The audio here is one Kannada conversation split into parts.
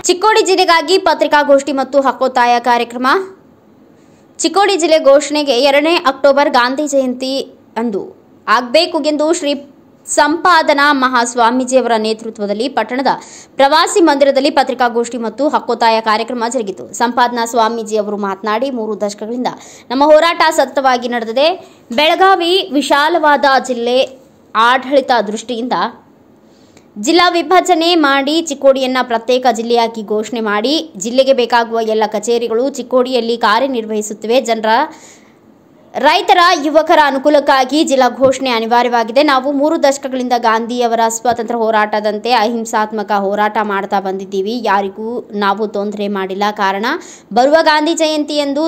ಚಿಕ್ಕೋಡಿ ಜಿಲ್ಲೆಗಾಗಿ ಪತ್ರಿಕಾಗೋಷ್ಠಿ ಮತ್ತು ಹಕ್ಕೊತ್ತಾಯ ಕಾರ್ಯಕ್ರಮ. ಚಿಕ್ಕೋಡಿ ಜಿಲ್ಲೆ ಘೋಷಣೆಗೆ 2ನೇ ಅಕ್ಟೋಬರ್ ಗಾಂಧಿ ಜಯಂತಿ ಅಂದು ಆಗಬೇಕು ಎಂದು ಶ್ರೀ ಸಂಪಾದನಾ ಮಹಾಸ್ವಾಮೀಜಿಯವರ ನೇತೃತ್ವದಲ್ಲಿ ಪಟ್ಟಣದ ಪ್ರವಾಸಿ ಮಂದಿರದಲ್ಲಿ ಪತ್ರಿಕಾಗೋಷ್ಠಿ ಮತ್ತು ಹಕ್ಕೊತ್ತಾಯ ಕಾರ್ಯಕ್ರಮ ಜರುಗಿತು. ಸಂಪಾದನಾ ಸ್ವಾಮೀಜಿ ಅವರು ಮಾತನಾಡಿ, 3 ದಶಕಗಳಿಂದ ನಮ್ಮ ಹೋರಾಟ ಸತತವಾಗಿ ನಡೆದಿದೆ. ಬೆಳಗಾವಿ ವಿಶಾಲವಾದ ಜಿಲ್ಲೆ ಆಡಳಿತ ದೃಷ್ಟಿಯಿಂದ ಜಿಲ್ಲಾ ವಿಭಜನೆ ಮಾಡಿ ಚಿಕ್ಕೋಡಿಯನ್ನ ಪ್ರತ್ಯೇಕ ಜಿಲ್ಲೆಯಾಗಿ ಘೋಷಣೆ ಮಾಡಿ ಜಿಲ್ಲೆಗೆ ಬೇಕಾಗುವ ಎಲ್ಲ ಕಚೇರಿಗಳು ಚಿಕ್ಕೋಡಿಯಲ್ಲಿ ಕಾರ್ಯನಿರ್ವಹಿಸುತ್ತಿವೆ. ರೈತರ ಯುವಕರ ಅನುಕೂಲಕ್ಕಾಗಿ ಜಿಲ್ಲಾ ಘೋಷಣೆ ಅನಿವಾರ್ಯವಾಗಿದೆ. ನಾವು 3 ದಶಕಗಳಿಂದ ಗಾಂಧಿಯವರ ಸ್ವಾತಂತ್ರ್ಯ ಹೋರಾಟದಂತೆ ಅಹಿಂಸಾತ್ಮಕ ಹೋರಾಟ ಮಾಡ್ತಾ ಬಂದಿದ್ದೀವಿ. ಯಾರಿಗೂ ನಾವು ತೊಂದರೆ ಮಾಡಿಲ್ಲ. ಕಾರಣ ಬರುವ ಗಾಂಧಿ ಜಯಂತಿ ಎಂದು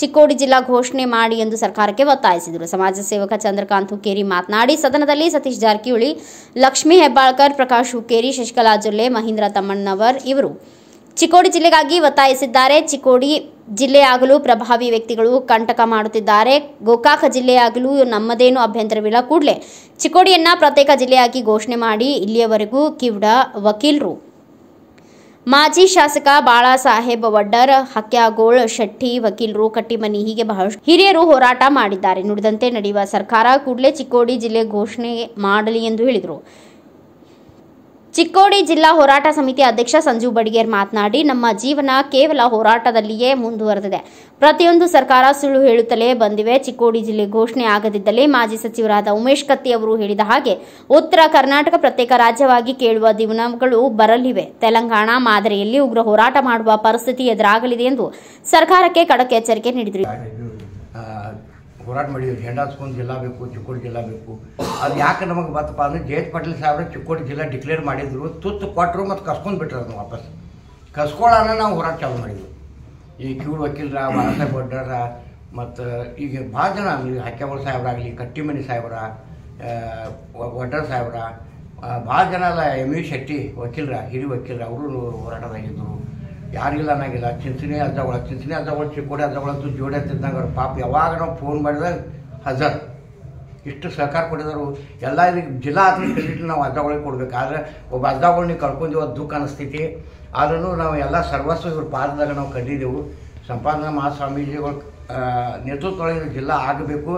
ಚಿಕ್ಕೋಡಿ ಜಿಲ್ಲಾ ಘೋಷಣೆ ಮಾಡಿ ಎಂದು ಸರ್ಕಾರಕ್ಕೆ ಒತ್ತಾಯಿಸಿದರು. ಸಮಾಜ ಸೇವಕ ಚಂದ್ರಕಾಂತ್ ಹುಕ್ಕೇರಿ ಮಾತನಾಡಿ, ಸದನದಲ್ಲಿ ಸತೀಶ್ ಜಾರಕಿಹೊಳಿ, ಲಕ್ಷ್ಮೀ ಹೆಬ್ಬಾಳ್ಕರ್, ಪ್ರಕಾಶ್ ಹುಕ್ಕೇರಿ, ಶಶಿಕಲಾ ಜೊಲ್ಲೆ, ಮಹೀಂದ್ರ ತಮ್ಮಣ್ಣವರ್ ಇವರು ಚಿಕ್ಕೋಡಿ ಜಿಲ್ಲೆಗಾಗಿ ಒತ್ತಾಯಿಸಿದ್ದಾರೆ. ಚಿಕ್ಕೋಡಿ ಜಿಲ್ಲೆಯಾಗಲು ಪ್ರಭಾವಿ ವ್ಯಕ್ತಿಗಳು ಕಂಟಕ ಮಾಡುತ್ತಿದ್ದಾರೆ. ಗೋಕಾಕ ಜಿಲ್ಲೆಯಾಗಲು ನಮ್ಮದೇನು ಅಭ್ಯಂತರವಿಲ್ಲ. ಕೂಡಲೇ ಚಿಕ್ಕೋಡಿಯನ್ನ ಪ್ರತ್ಯೇಕ ಜಿಲ್ಲೆಯಾಗಿ ಘೋಷಣೆ ಮಾಡಿ. ಇಲ್ಲಿಯವರೆಗೂ ಕಿವುಡ ವಕೀಲರು, ಮಾಜಿ ಶಾಸಕ ಬಾಳಾಸಾಹೇಬ್ ವಡ್ಡರ್, ಹಕ್ಯಾಗೋಳ್ ಶೆಟ್ಟಿ ವಕೀಲರು, ಕಟ್ಟಿಮನಿ ಹೀಗೆ ಬಹಳಷ್ಟು ಹಿರಿಯರು ಹೋರಾಟ ಮಾಡಿದ್ದಾರೆ. ನುಡಿದಂತೆ ನಡೆಯುವ ಸರ್ಕಾರ ಕೂಡಲೇ ಚಿಕ್ಕೋಡಿ ಜಿಲ್ಲೆ ಘೋಷಣೆ ಮಾಡಲಿ ಎಂದು ಹೇಳಿದರು. ಚಿಕ್ಕೋಡಿ ಜಿಲ್ಲಾ ಹೋರಾಟ ಸಮಿತಿ ಅಧ್ಯಕ್ಷ ಸಂಜು ಬಡಿಗೇರ್ ಮಾತನಾಡಿ, ನಮ್ಮ ಜೀವನ ಕೇವಲ ಹೋರಾಟದಲ್ಲಿಯೇ ಮುಂದುವರೆದಿದೆ. ಪ್ರತಿಯೊಂದು ಸರ್ಕಾರ ಸುಳ್ಳು ಹೇಳುತ್ತಲೇ ಬಂದಿವೆ. ಚಿಕ್ಕೋಡಿ ಜಿಲ್ಲೆ ಘೋಷಣೆ ಆಗದಿದ್ದಲ್ಲಿ ಮಾಜಿ ಸಚಿವರಾದ ಉಮೇಶ್ ಕತ್ತಿ ಅವರು ಹೇಳಿದ ಹಾಗೆ ಉತ್ತರ ಕರ್ನಾಟಕ ಪ್ರತ್ಯೇಕ ರಾಜ್ಯವಾಗಿ ಕೇಳುವ ದಿನಗಳು ಬರಲಿವೆ. ತೆಲಂಗಾಣ ಮಾದರಿಯಲ್ಲಿ ಉಗ್ರ ಹೋರಾಟ ಮಾಡುವ ಪರಿಸ್ಥಿತಿ ಎದುರಾಗಲಿದೆ ಎಂದು ಸರ್ಕಾರಕ್ಕೆ ಖಡಕ್ ಎಚ್ಚರಿಕೆ ನೀಡಿದರು. ಹೋರಾಟ ಮಾಡಿದ್ವಿ, झंडा ಹಚ್ಕೊಂಡು ಜಿಲ್ಲಾ ಬೇಕು, ಚಿಕ್ಕೋಡಿ ಜಿಲ್ಲಾ ಬೇಕು. ಅದು ಯಾಕೆ ನಮಗೆ ಬತ್ತಪ್ಪ ಅಂದರೆ ಜಯಂತ್ ಪಾಟೀಲ್ ಸಾಹೇಬ್ರು ಚಿಕ್ಕೋಡಿ ಜಿಲ್ಲಾ ಡಿಕ್ಲೇರ್ ಮಾಡಿದ್ರು, ತುತ್ತು ಕೊಟ್ಟರು ಮತ್ತು ಕಸ್ಕೊಂಡು ಬಿಟ್ಟರು. ಅದನ್ನು ವಾಪಸ್ ಕಸ್ಕೊಳ್ಳೋಣ ನಾವು ಹೋರಾಟ ಚಾಲು ಮಾಡಿದ್ವಿ. ಈ ಕಿವುಡ್ ವಕೀಲರ, ಬಾಳಾಸಾಹೇಬ್ ವಡ್ಡರ ಮತ್ತು ಈಗ ಭಾಳ ಜನ ಹಕ್ಯಾಗೋಳ್ ಸಾಹೇಬ್ರಾಗಲಿ, ಕಟ್ಟಿಮನಿ ಸಾಹೇಬ್ರ, ವಡ್ಡರ್ ಸಾಹೇಬ್ರ, ಭಾಳ ಜನ ಅಲ್ಲ, ಎಮ್.ಯು. ಶೆಟ್ಟಿ ವಕೀಲರ, ಹಿರಿಯ ವಕೀಲರ, ಅವರು ಹೋರಾಟದಾಗಿದ್ದರು. ಯಾರಿಗಿಲ್ಲ ಅನ್ನಂಗಿಲ್ಲ. ಚಿಂಚಣಿ ಅಜ್ಜಗಳು ಚಿಕ್ಕೋಡಿ ಅಜ್ಜಗಳಂತೂ ಜೋಡಿ ಹತ್ತಿದ್ದಂಗೆ ಅವ್ರ ಪಾಪ ಯಾವಾಗ ನಾವು ಫೋನ್ ಮಾಡಿದಾಗ ಹಜರ್ ಇಷ್ಟು ಸಹಕಾರ ಕೊಟ್ಟಿದ್ರು. ಎಲ್ಲ ಇದಕ್ಕೆ ಜಿಲ್ಲಾ ಆದ್ರೆ ಕ್ರೆಡಿಟ್ ನಾವು ಅಜ್ಜಗಳಿಗೆ ಕೊಡ್ಬೇಕು. ಆದರೆ ಒಬ್ಬ ಅಜ್ಜಗಳು ನೀವು ಕಳ್ಕೊಂಡು ಅದು ದುಃಖ ಅನಿಸ್ತೈತಿ. ಆದ್ರೂ ನಾವು ಎಲ್ಲ ಸರ್ವಸ್ವ ಇವ್ರ ಪಾದದಾಗ ನಾವು ಕಂಡಿದ್ದೆವು. ಸಂಪಾದನಾ ಮಹಾಸ್ವಾಮೀಜಿಗಳ ನೇತೃತ್ವದೊಳಗೆ ಜಿಲ್ಲಾ ಆಗಬೇಕು.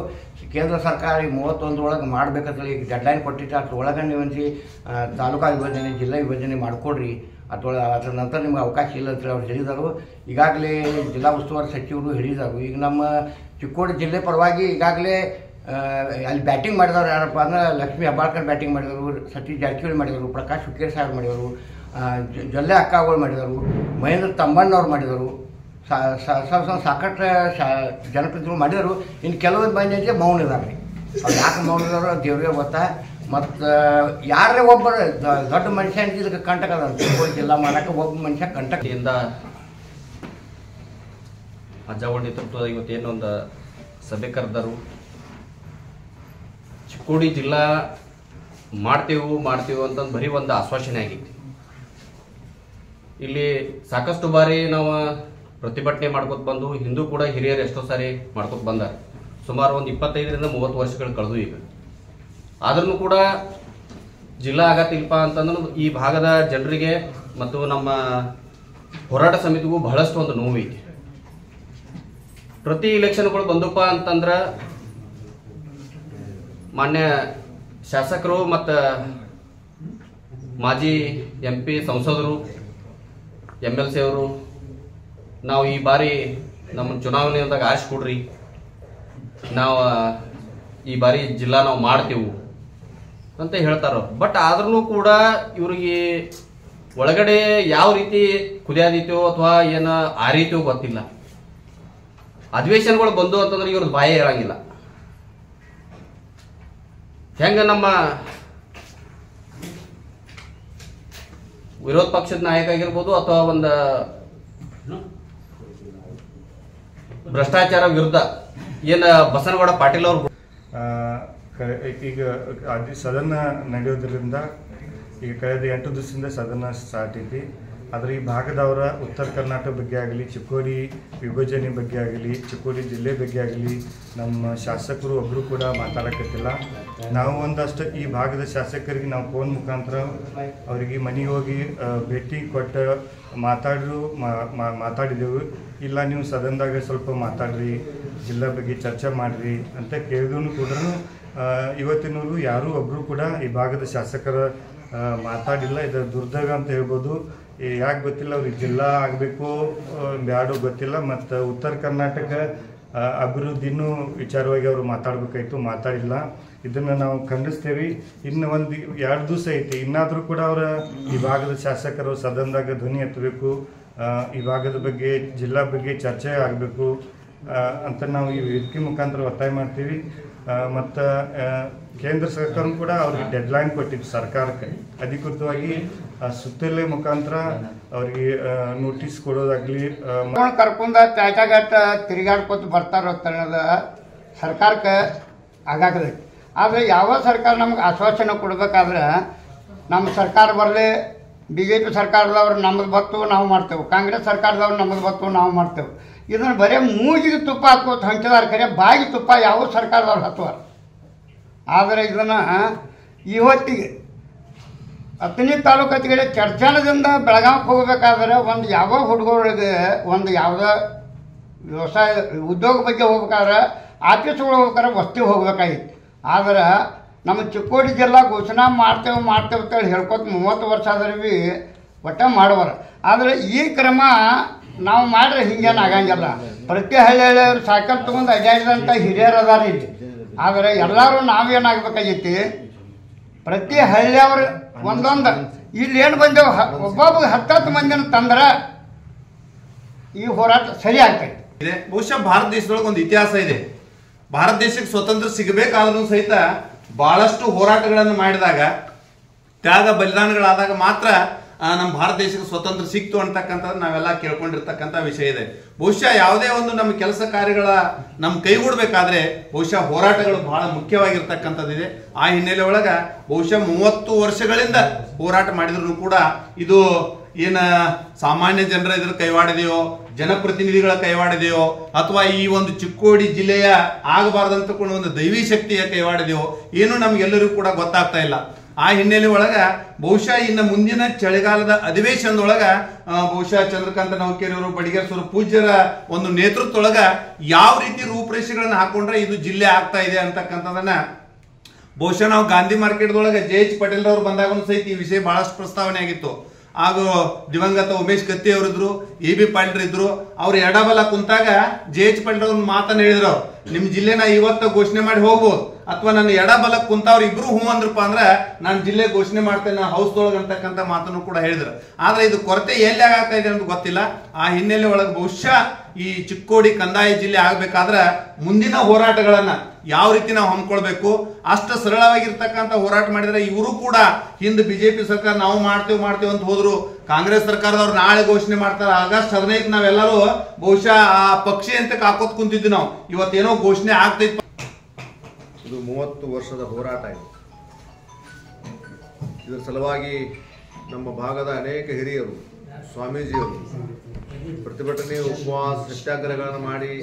ಕೇಂದ್ರ ಸರ್ಕಾರ 31 ಒಳಗೆ ಮಾಡ್ಬೇಕಂತೇಳಿ ಈಗ ಡೆಡ್ಲೈನ್ ಕೊಟ್ಟಿತ್ತು. ಅದ್ರ ಒಳಗೆ ನೀವು ತಾಲೂಕಾ ವಿಭಜನೆ, ಜಿಲ್ಲಾ ವಿಭಜನೆ ಮಾಡಿಕೊಡ್ರಿ. ಅದರ ನಂತರ ನಿಮ್ಗೆ ಅವಕಾಶ ಇಲ್ಲ ಅಂತೇಳಿ ಅವ್ರು ಹೇಳಿದರು. ಈಗಾಗಲೇ ಜಿಲ್ಲಾ ಉಸ್ತುವಾರಿ ಸಚಿವರು ಹೇಳಿದರು. ಈಗ ನಮ್ಮ ಚಿಕ್ಕೋಡಿ ಜಿಲ್ಲೆ ಪರವಾಗಿ ಈಗಾಗಲೇ ಅಲ್ಲಿ ಬ್ಯಾಟಿಂಗ್ ಮಾಡಿದವರು ಯಾರಪ್ಪ ಅಂದ್ರೆ ಲಕ್ಷ್ಮೀ ಹೆಬ್ಬಾಳ್ಕರ್ ಬ್ಯಾಟಿಂಗ್ ಮಾಡಿದರು, ಸತೀಶ್ ಜಾರಕಿಹೊಳಿ ಮಾಡಿದರು, ಪ್ರಕಾಶ್ ಹುಕ್ಕೇರಿ ಸಾಹೇಬ್ ಮಾಡಿದರು, ಜೊಲ್ಲೆ ಅಕ್ಕಗಳು ಮಾಡಿದರು, ಮಹೇಂದ್ರ ತಮ್ಮಣ್ಣವ್ರು ಮಾಡಿದರು, ಸಾಕಷ್ಟು ಜನಪ್ರತಿನಿಧಿಗಳು ಮಾಡಿದರು. ಇನ್ನು ಕೆಲವೊಂದು ಮಂದಿ ಮೌನ ಇದ್ದಾರೆ. ಅವ್ರು ಯಾಕೆ ಮೌನ ಇದ್ದಾರೋ ದೇವ್ರಿಗೆ ಗೊತ್ತಾ. ಮತ್ತು ಯಾರೇ ಒಬ್ಬರು ದೊಡ್ಡ ಮನುಷ್ಯ ಇದಕ್ಕೆ ಕಂಟಕ ಅದ ಚಿಕ್ಕೋಡಿ ಜಿಲ್ಲಾ ಮಾಡೋಕ್ಕೆ ಒಬ್ಬ ಮನುಷ್ಯ ಕಂಟಕದಿಂದ ಅಜ್ಜಗಳ ನೇತೃತ್ವದ ಇವತ್ತೇನೊಂದು ಸಭೆ ಕರೆದರು. ಚಿಕ್ಕೋಡಿ ಜಿಲ್ಲಾ ಮಾಡ್ತೇವೆ ಅಂತಂದು ಬರೀ ಒಂದು ಆಶ್ವಾಸನೆ ಆಗೈತಿ. ಇಲ್ಲಿ ಸಾಕಷ್ಟು ಬಾರಿ ನಾವು ಪ್ರತಿಭಟನೆ ಮಾಡ್ಕೊತ ಬಂದು, ಹಿಂದೂ ಕೂಡ ಹಿರಿಯರು ಎಷ್ಟೋ ಸಾರಿ ಮಾಡ್ಕೊತ ಬಂದಾರೆ. ಸುಮಾರು ಒಂದು 25ರಿಂದ 30 ವರ್ಷಗಳು ಕಳೆದು ಈಗ. ಆದ್ರೂ ಕೂಡ ಜಿಲ್ಲಾ ಆಗತ್ತಿಲ್ಪ ಅಂತಂದ್ರೆ ಈ ಭಾಗದ ಜನರಿಗೆ ಮತ್ತು ನಮ್ಮ ಹೋರಾಟ ಸಮಿತಿಗೂ ಬಹಳಷ್ಟು ಒಂದು ನೋವೈತಿ. ಪ್ರತಿ ಇಲೆಕ್ಷನ್ಗಳು ಬಂದಪ್ಪ ಅಂತಂದ್ರೆ ಮಾನ್ಯ ಶಾಸಕರು ಮತ್ತು ಮಾಜಿ MP ಸಂಸದರು, MLC ಅವರು ನಾವು ಈ ಬಾರಿ ನಮ್ಮ ಚುನಾವಣೆಯೊಂದಾಗ ಆಶೆ ಕೊಡ್ರಿ, ನಾವು ಈ ಬಾರಿ ಜಿಲ್ಲಾ ನಾವು ಮಾಡ್ತೇವೆ ಅಂತ ಹೇಳ್ತಾರೋ. ಬಟ್ ಆದ್ರೂ ಕೂಡ ಇವ್ರಿಗೆ ಒಳಗಡೆ ಯಾವ ರೀತಿ ಕುದಿಯಾದೀತೋ ಅಥವಾ ಏನು ಆರೀತೋ ಗೊತ್ತಿಲ್ಲ. ಅಧಿವೇಶನಗಳು ಬಂದು ಅಂತಂದ್ರೆ ಇವ್ರದ್ದು ಬಾಯೇ ಹೇಳಂಗಿಲ್ಲ. ಹೆಂಗ ನಮ್ಮ ವಿರೋಧ ಪಕ್ಷದ ನಾಯಕ ಆಗಿರ್ಬೋದು ಅಥವಾ ಒಂದು ಭ್ರಷ್ಟಾಚಾರ ವಿರುದ್ಧ ಏನ ಬಸನಗೌಡ ಪಾಟೀಲ್ ಅವರು ಈಗ ಸದನ ನಡೆಯೋದ್ರಿಂದ ಈಗ ಕಳೆದ 8 ದಿವಸದಿಂದ ಸದನ ಸ್ಟಾರ್ಟ್ ಐತಿ. ಆದರೆ ಈ ಭಾಗದವರ ಉತ್ತರ ಕರ್ನಾಟಕ ಬಗ್ಗೆ ಆಗಲಿ, ಚಿಕ್ಕೋಡಿ ವಿಭಜನೆ ಬಗ್ಗೆ ಆಗಲಿ, ಚಿಕ್ಕೋಡಿ ಜಿಲ್ಲೆ ಬಗ್ಗೆ ಆಗಲಿ ನಮ್ಮ ಶಾಸಕರು ಒಬ್ಬರು ಕೂಡ ಮಾತಾಡಕತ್ತಿಲ್ಲ. ನಾವು ಒಂದಷ್ಟು ಈ ಭಾಗದ ಶಾಸಕರಿಗೆ ನಾವು ಫೋನ್ ಮುಖಾಂತರ ಅವರಿಗೆ ಮನೆಗೆ ಹೋಗಿ ಭೇಟಿ ಕೊಟ್ಟು ಮಾತಾಡಿದೆವು. ಇಲ್ಲ ನೀವು ಸದನದಾಗ ಸ್ವಲ್ಪ ಮಾತಾಡ್ರಿ, ಜಿಲ್ಲಾ ಬಗ್ಗೆ ಚರ್ಚೆ ಮಾಡಿರಿ ಅಂತ ಕೇಳಿದ್ರು ಕೂಡ ಇವತ್ತಿನವರೆಗೂ ಯಾರೂ ಒಬ್ಬರು ಕೂಡ ಈ ಭಾಗದ ಶಾಸಕರ ಮಾತಾಡಿಲ್ಲ. ಇದರ ದುರ್ದೈವ ಅಂತ ಹೇಳ್ಬೋದು. ಯಾಕೆ ಗೊತ್ತಿಲ್ಲ, ಅವ್ರಿಗೆ ಜಿಲ್ಲಾ ಆಗಬೇಕು ಬ್ಯಾಡೋ ಗೊತ್ತಿಲ್ಲ. ಮತ್ತು ಉತ್ತರ ಕರ್ನಾಟಕ ಅಭಿವೃದ್ಧಿನೂ ವಿಚಾರವಾಗಿ ಅವರು ಮಾತಾಡಿಲ್ಲ. ಇದನ್ನು ನಾವು ಖಂಡಿಸ್ತೇವೆ. ಇನ್ನು 1-2 ದಿವಸ ಐತಿ, ಇನ್ನಾದರೂ ಕೂಡ ಅವರ ಈ ಭಾಗದ ಶಾಸಕರು ಸದನದಾಗ ಧ್ವನಿ ಎತ್ತಬೇಕು, ಈ ಭಾಗದ ಬಗ್ಗೆ ಜಿಲ್ಲಾ ಬಗ್ಗೆ ಚರ್ಚೆ ಆಗಬೇಕು ಅಂತ ನಾವು ಈ ವೇದಿಕೆ ಮುಖಾಂತರ ಒತ್ತಾಯ ಮಾಡ್ತೀವಿ. ಮತ್ತು ಕೇಂದ್ರ ಸರ್ಕಾರ ಕೂಡ ಅವ್ರಿಗೆ ಡೆಡ್ಲೈನ್ ಕೊಟ್ಟಿದ್ದು ಸರ್ಕಾರಕ್ಕೆ ಅಧಿಕೃತವಾಗಿ ಸುತ್ತೋಲೆ ಮುಖಾಂತರ ಅವ್ರಿಗೆ ನೋಟಿಸ್ ಕೊಡೋದಾಗ್ಲಿ ಕರ್ಕೊಂಡ ತ್ಯಾಟಾಗಟ್ಟ ತಿರುಗಾಡ್ಕೊತ ಬರ್ತಾರೋ ಅನ್ನೋದು ಸರ್ಕಾರಕ್ಕೆ ಆಗಾಗದೆ. ಆದರೆ ಯಾವ ಸರ್ಕಾರ ನಮ್ಗೆ ಆಶ್ವಾಸನೆ ಕೊಡಬೇಕಾದ್ರೆ ನಮ್ಮ ಸರ್ಕಾರ ಬರಲಿ, BJP ಸರ್ಕಾರದವ್ರು ನಮ್ಮದು ಬತ್ತು ನಾವು ಮಾಡ್ತೇವೆ, ಕಾಂಗ್ರೆಸ್ ಸರ್ಕಾರದವ್ರು ನಮ್ಮದು ಬತ್ತು ನಾವು ಮಾಡ್ತೇವೆ. ಇದನ್ನು ಬರೀ ಮೂಗಿಗೆ ತುಪ್ಪ ಹಾಕೋದು ಹಂಚಿದಾರ, ಖರೆ ಬಾಯಿಗೆ ತುಪ್ಪ ಯಾವ ಸರ್ಕಾರದವ್ರು ಹತ್ತುವಾರ. ಆದರೆ ಇದನ್ನು ಇವತ್ತಿಗೆ 10ನೇ ತಾಲೂಕತ್ತಿಗೆ ಚರ್ಚಾನದಿಂದ ಬೆಳಗಾವಿಗೆ ಹೋಗಬೇಕಾದ್ರೆ ಒಂದು ಯಾವ ಹುಡುಗರಿಗೆ ಒಂದು ಯಾವುದೋ ವ್ಯವಸಾಯ ಉದ್ಯೋಗ ಬಗ್ಗೆ ಹೋಗ್ಬೇಕಾದ್ರೆ ಆಫೀಸ್ಗಳು ಹೋಗ್ಬೇಕಾದ್ರೆ ವಸ್ತಿ ಹೋಗ್ಬೇಕಾಗಿತ್ತು. ಆದರೆ ನಮ್ಮ ಚಿಕ್ಕೋಡಿ ಜಿಲ್ಲಾ ಘೋಷಣೆ ಮಾಡ್ತೇವೆ ಅಂತೇಳಿ ಹೇಳ್ಕೊತ 30 ವರ್ಷ ಆದ್ರೆ ಭೀ ಒಟ್ಟ ಮಾಡುವರು. ಆದರೆ ಈ ಕ್ರಮ ನಾವು ಮಾಡ್ರೆ ಹಿಂಗೇನು ಆಗಂಗಿಲ್ಲ. ಪ್ರತಿ ಹಳ್ಳಿಯವರು ಸೈಕಲ್ ತೊಗೊಂಡು ಅಡ್ಡಾಡಿದಂಥ ಹಿರಿಯರು ಅದಾರ ಇಲ್ಲಿ. ಆದರೆ ಎಲ್ಲರೂ ನಾವೇನಾಗಬೇಕಾಗೈತಿ, ಪ್ರತಿ ಹಳ್ಳಿಯವರು ಒಂದೊಂದು ಇಲ್ಲಿ ಏನು ಬಂದೆವು ಒಬ್ಬೊಬ್ಬ 10 ಮಂದಿನ ತಂದ್ರೆ ಈ ಹೋರಾಟ ಸರಿ ಆಗ್ತೈತಿ. ಬಹುಶಃ ಭಾರತ ದೇಶದೊಳಗೆ ಒಂದು ಇತಿಹಾಸ ಇದೆ. ಭಾರತ ದೇಶಕ್ಕೆ ಸ್ವತಂತ್ರ ಸಿಗಬೇಕಾದ್ರೂ ಸಹಿತ ಬಹಳಷ್ಟು ಹೋರಾಟಗಳನ್ನು ಮಾಡಿದಾಗ, ತ್ಯಾಗ ಬಲಿದಾನಗಳಾದಾಗ ಮಾತ್ರ ನಮ್ಮ ಭಾರತ ದೇಶಕ್ಕೆ ಸ್ವತಂತ್ರ ಸಿಕ್ತು ಅಂತಕ್ಕಂಥದ್ದು ನಾವೆಲ್ಲ ಕೇಳ್ಕೊಂಡಿರ್ತಕ್ಕಂಥ ವಿಷಯ ಇದೆ. ಬಹುಶಃ ಯಾವುದೇ ಒಂದು ನಮ್ಮ ಕೆಲಸ ಕಾರ್ಯಗಳ ನಮ್ಮ ಕೈಗೂಡಬೇಕಾದ್ರೆ ಬಹುಶಃ ಹೋರಾಟಗಳು ಬಹಳ ಮುಖ್ಯವಾಗಿರ್ತಕ್ಕಂಥದ್ದಿದೆ. ಆ ಹಿನ್ನೆಲೆ ಒಳಗೆ ಬಹುಶಃ 30 ವರ್ಷಗಳಿಂದ ಹೋರಾಟ ಮಾಡಿದ್ರು ಕೂಡ ಇದು ಏನ ಸಾಮಾನ್ಯ ಜನರ ಇದ್ರ ಕೈವಾಡಿದೆಯೋ, ಜನಪ್ರತಿನಿಧಿಗಳ ಕೈವಾಡಿದೆಯೋ, ಅಥವಾ ಈ ಒಂದು ಚಿಕ್ಕೋಡಿ ಜಿಲ್ಲೆಯ ಆಗಬಾರ್ದಂತ ಒಂದು ದೈವಿ ಶಕ್ತಿಯ ಕೈವಾಡಿದೆಯೋ ಏನು ನಮ್ಗೆಲ್ಲರಿಗೂ ಕೂಡ ಗೊತ್ತಾಗ್ತಾ ಇಲ್ಲ. ಆ ಹಿನ್ನೆಲೆ ಒಳಗ ಬಹುಶಃ ಇನ್ನು ಮುಂದಿನ ಚಳಿಗಾಲದ ಅಧಿವೇಶನದೊಳಗ ಬಹುಶಃ ಚಂದ್ರಕಾಂತ ನೌಕೇರಿಯವರು, ಬಡಿಗೇರ್ಸವರು ಪೂಜ್ಯರ ಒಂದು ನೇತೃತ್ವದೊಳಗ ಯಾವ ರೀತಿ ರೂಪರೇಷೆಗಳನ್ನ ಹಾಕೊಂಡ್ರೆ ಇದು ಜಿಲ್ಲೆ ಆಗ್ತಾ ಇದೆ ಅಂತಕ್ಕಂಥದನ್ನ ಬಹುಶಃ ನಾವು ಗಾಂಧಿ ಮಾರ್ಕೆಟ್ದೊಳಗೆ JH ಪಟೇಲ್ ಅವರು ಬಂದಾಗ ಸಹಿತ ಈ ವಿಷಯ ಬಹಳಷ್ಟು ಪ್ರಸ್ತಾವನೆ ಆಗಿತ್ತು. ಹಾಗೂ ದಿವಂಗತ ಉಮೇಶ್ ಕತ್ತಿ ಅವರಿದ್ರು, AB ಪಾಟೀಲ್ ಇದ್ರು. ಅವ್ರು ಎಡಬಲ ಕುಂತಾಗ JH ಪಾಟೀಲ್ ಅವ್ರ ಮಾತನ್ನ ಹೇಳಿದ್ರು, ನಿಮ್ ಜಿಲ್ಲೆನ ಇವತ್ತು ಘೋಷಣೆ ಮಾಡಿ ಹೋಗ್ಬೋದು, ಅಥವಾ ನನ್ನ ಎಡಬಲ ಕುಂತವ್ರು ಇಬ್ರು ಹೂ ಅಂದ್ರಪ್ಪ ಅಂದ್ರೆ ನಾನು ಜಿಲ್ಲೆ ಘೋಷಣೆ ಮಾಡ್ತೇನೆ ಹೌಸ್ದೊಳಗೆ ಅಂತಕ್ಕಂಥ ಮಾತನ್ನು ಕೂಡ ಹೇಳಿದ್ರು. ಆದ್ರೆ ಇದು ಕೊರತೆ ಎಲ್ಲಿ ಆಗ್ತಾ ಇದೆ ಅಂತ ಗೊತ್ತಿಲ್ಲ. ಆ ಹಿನ್ನೆಲೆ ಒಳಗೆ ಬಹುಶಃ ಈ ಚಿಕ್ಕೋಡಿ ಕಂದಾಯ ಜಿಲ್ಲೆ ಆಗ್ಬೇಕಾದ್ರೆ ಮುಂದಿನ ಹೋರಾಟಗಳನ್ನ ಯಾವ ರೀತಿ ನಾವು ಹಮ್ಮಿಕೊಳ್ಬೇಕು, ಅಷ್ಟು ಸರಳವಾಗಿರ್ತಕ್ಕಂಥ ಹೋರಾಟ ಮಾಡಿದ್ರೆ ಇವರು ಕೂಡ ಹಿಂದೆ BJP ಸರ್ಕಾರ ನಾವು ಮಾಡ್ತೇವೆ ಅಂತ ಹೋದ್ರು. ಕಾಂಗ್ರೆಸ್ ಸರ್ಕಾರದವ್ರು ನಾಳೆ ಘೋಷಣೆ ಮಾಡ್ತಾರೆ, ಆಗಸ್ಟ್ 15 ನಾವೆಲ್ಲರೂ ಬಹುಶಃ ಆ ಪಕ್ಷಿ ಅಂತ ಕಾಕೋತ್ ಕುಂತಿದ್ವಿ ನಾವು. ಇವತ್ತೇನೋ ಘೋಷಣೆ ಆಗ್ತೈತಿ. ಇದು 30 ವರ್ಷದ ಹೋರಾಟ ಇದೆ. ಇದರ ಸಲುವಾಗಿ ನಮ್ಮ ಭಾಗದ ಅನೇಕ ಹಿರಿಯರು, ಸ್ವಾಮೀಜಿಯವರು ಪ್ರತಿಭಟನೆ, ಉಪವಾಸ, ಸತ್ಯಾಗ್ರಹಗಳನ್ನು ಮಾಡಿ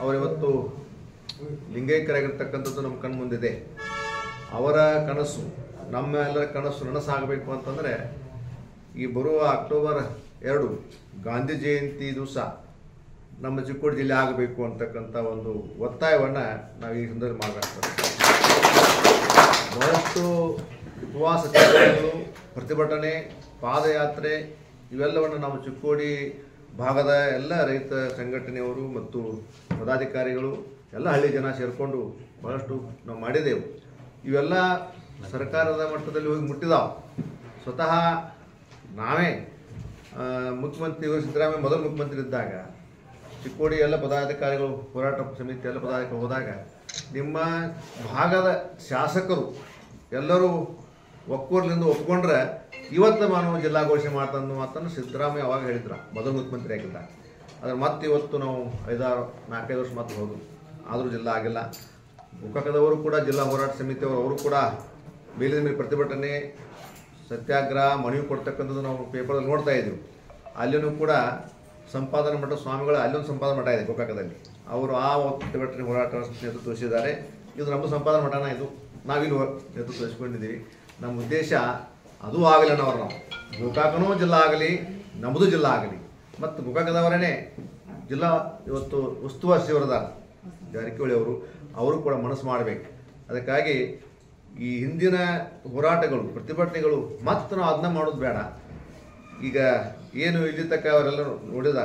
ಅವರಿವತ್ತು ಲಿಂಗೈಕ್ಯರಾಗಿರ್ತಕ್ಕಂಥದ್ದು ನಮ್ಮ ಕಣ್ಣು ಮುಂದಿದೆ. ಅವರ ಕನಸು, ನಮ್ಮ ಎಲ್ಲರ ಕನಸು ನನಸಾಗಬೇಕು ಅಂತಂದರೆ ಈ ಬರುವ ಅಕ್ಟೋಬರ್ 2 ಗಾಂಧಿ ಜಯಂತಿ ದಿವಸ ನಮ್ಮ ಚಿಕ್ಕೋಡಿ ಜಿಲ್ಲೆ ಆಗಬೇಕು ಅಂತಕ್ಕಂಥ ಒಂದು ಒತ್ತಾಯವನ್ನು ನಾವು ಈ ಸಂದರ್ಭ ಮಾಡಬೇಕಾಗ್ತದೆ. ಬಹಳಷ್ಟು ಉಪವಾಸ ಸತ್ಯಾಗ್ರಹಗಳು, ಪ್ರತಿಭಟನೆ, ಪಾದಯಾತ್ರೆ ಇವೆಲ್ಲವನ್ನು ನಾವು ಚಿಕ್ಕೋಡಿ ಭಾಗದ ಎಲ್ಲ ರೈತ ಸಂಘಟನೆಯವರು ಮತ್ತು ಪದಾಧಿಕಾರಿಗಳು ಎಲ್ಲ ಹಳ್ಳಿ ಜನ ಸೇರಿಕೊಂಡು ಬಹಳಷ್ಟು ನಾವು ಮಾಡಿದೆವು. ಇವೆಲ್ಲ ಸರ್ಕಾರದ ಮಟ್ಟದಲ್ಲಿ ಹೋಗಿ ಮುಟ್ಟಿದಾವೆ. ಸ್ವತಃ ನಾವೇ ಮುಖ್ಯಮಂತ್ರಿ ಸಿದ್ದರಾಮಯ್ಯ ಮೊದಲು ಮುಖ್ಯಮಂತ್ರಿ ಇದ್ದಾಗ ಚಿಕ್ಕೋಡಿ ಎಲ್ಲ ಪದಾಧಿಕಾರಿಗಳು, ಹೋರಾಟ ಸಮಿತಿ ಎಲ್ಲ ಪದಾಧಿಕಾರಿಗಳು ಹೋದಾಗ ನಿಮ್ಮ ಭಾಗದ ಶಾಸಕರು ಎಲ್ಲರೂ ಒಕ್ಕೂರ್ಲಿಂದ ಒಪ್ಕೊಂಡ್ರೆ ಇವತ್ತು ನಾನು ಜಿಲ್ಲಾ ಘೋಷಣೆ ಮಾಡ್ತಂದು ಮಾತನ್ನು ಸಿದ್ದರಾಮಯ್ಯ ಅವಾಗ ಹೇಳಿದ್ರ ಮೊದಲು ಮುಖ್ಯಮಂತ್ರಿ ಆಗಿದ್ದ. ಅದ್ರ ಮತ್ತೆ ಇವತ್ತು ನಾವು 4-5 ವರ್ಷ ಮತ್ತೆ ಹೋದ್ರು, ಆದರೂ ಜಿಲ್ಲಾ ಆಗಿಲ್ಲ. ಗೋಕಾಕದವರು ಕೂಡ ಜಿಲ್ಲಾ ಹೋರಾಟ ಸಮಿತಿಯವರು ಅವರು ಕೂಡ ಮೇಲಿನ ಮೇಲೆ ಪ್ರತಿಭಟನೆ, ಸತ್ಯಾಗ್ರಹ, ಮನವಿ ಕೊಡ್ತಕ್ಕಂಥದ್ದು ನಾವು ಪೇಪರಲ್ಲಿ ನೋಡ್ತಾ ಇದ್ದೀವಿ. ಅಲ್ಲಿನೂ ಕೂಡ ಸಂಪಾದನಾ ಮಠ ಸ್ವಾಮಿಗಳು ಅಲ್ಲೊಂದು ಸಂಪಾದನಾ ಮಠ ಇದೆ ಗೋಕಾಕದಲ್ಲಿ. ಅವರು ಆ ಪ್ರತಿಭಟನೆ ಹೋರಾಟ ನೇತೃತ್ವ ವಹಿಸಿದ್ದಾರೆ. ಇದು ನಮ್ಮ ಸಂಪಾದನಾ ಮಠನ, ಇದು ನಾವಿಲ್ಲಿ ನೇತೃತ್ವ ವಹಿಸ್ಕೊಂಡಿದ್ದೀವಿ. ನಮ್ಮ ಉದ್ದೇಶ ಅದು ಆಗಲಿ ಅನ್ನೋರು ನಾವು. ಗೋಕಾಕನೂ ಜಿಲ್ಲಾ ಆಗಲಿ, ನಮ್ಮದು ಜಿಲ್ಲಾ ಆಗಲಿ. ಮತ್ತು ಗೋಕಾಕದವರೇ ಜಿಲ್ಲಾ ಇವತ್ತು ಉಸ್ತುವಾರಿ ಸಚಿವರದ ಜಾರಕಿಹೊಳಿ ಅವರು ಕೂಡ ಮನಸ್ಸು ಮಾಡಬೇಕು. ಅದಕ್ಕಾಗಿ ಈ ಹಿಂದಿನ ಹೋರಾಟಗಳು, ಪ್ರತಿಭಟನೆಗಳು ಮತ್ತೆ ನಾವು ಅದನ್ನ ಮಾಡೋದು ಬೇಡ. ಈಗ ಏನು ಇಲ್ಲಿ ತಕ್ಕ ಅವರೆಲ್ಲ ನೋಡಿದ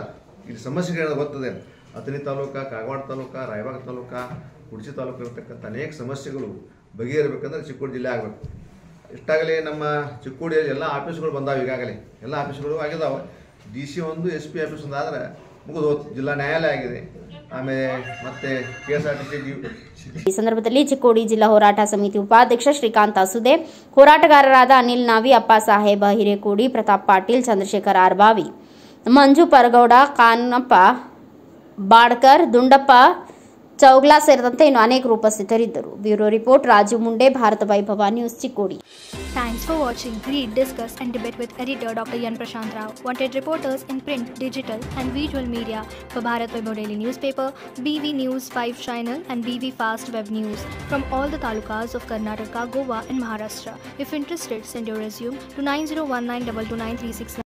ಇಲ್ಲಿ ಸಮಸ್ಯೆಗಳನ್ನ ಗೊತ್ತದೆ. ಅಥಣಿ ತಾಲೂಕು, ಕಾಗವಾಡ ತಾಲೂಕು, ರಾಯಬಾಗ ತಾಲೂಕು, ಕುಡ್ಚಿ ತಾಲೂಕು ಇರತಕ್ಕಂಥ ಅನೇಕ ಸಮಸ್ಯೆಗಳು ಬಗೆಹರಬೇಕಂದ್ರೆ ಚಿಕ್ಕೋಡಿ ಜಿಲ್ಲೆ ಆಗಬೇಕು. ಇಷ್ಟಾಗಲೇ ನಮ್ಮ ಚಿಕ್ಕೋಡಿಯಲ್ಲಿ ಎಲ್ಲ ಆಫೀಸ್ಗಳು ಬಂದಾವೆ. ಈಗಾಗಲೇ ಎಲ್ಲ ಆಫೀಸ್ಗಳು ಆಗಿದಾವೆ. DC ಒಂದು, SP ಆಫೀಸ್ ಒಂದು ಆದರೆ ಮುಗಿದು ಹೋಯ್ತು. ಜಿಲ್ಲಾ ನ್ಯಾಯಾಲಯ ಆಗಿದೆ. ಆಮೇಲೆ ಮತ್ತೆ KSRTC. ಈ ಸಂದರ್ಭದಲ್ಲಿ ಚಿಕ್ಕೋಡಿ ಜಿಲ್ಲಾ ಹೋರಾಟ ಸಮಿತಿ ಉಪಾಧ್ಯಕ್ಷ ಶ್ರೀಕಾಂತ್ ಅಸುದೆ, ಹೋರಾಟಗಾರರಾದ ಅನಿಲ್ ನಾವಿ, ಅಪ್ಪ ಸಾಹೇಬ ಹಿರೇಕೋಡಿ, ಪ್ರತಾಪ್ ಪಾಟೀಲ್, ಚಂದ್ರಶೇಖರ್ ಆರ್ಬಾವಿ, ಮಂಜು ಪರಗೌಡ, ಕಾನಪ್ಪ ಬಾಡ್ಕರ್, ದುಂಡಪ್ಪ ಚೌಗ್ಲಾ ಸೇರಿದಂತೆ ಇನ್ನು ಅನೇಕರು ಉಪಸ್ಥಿತರಿದ್ದರು. ಬ್ಯೂರೋ ರಿಪೋರ್ಟ್ ರಾಜು ಮುಂಡೆ, ಭಾರತ ವೈಭವ news, Chikkodi. Thanks for watching Read, Discuss and Debate with editor Dr. Yan Prashant Rao. Wanted reporters in print, digital and visual media for Bharat Vaibhav Daily Newspaper, BV News 5 Channel and BV Fast Web News from all the talukas of Karnataka, Goa and Maharashtra. If interested, send your resume to 9019229369.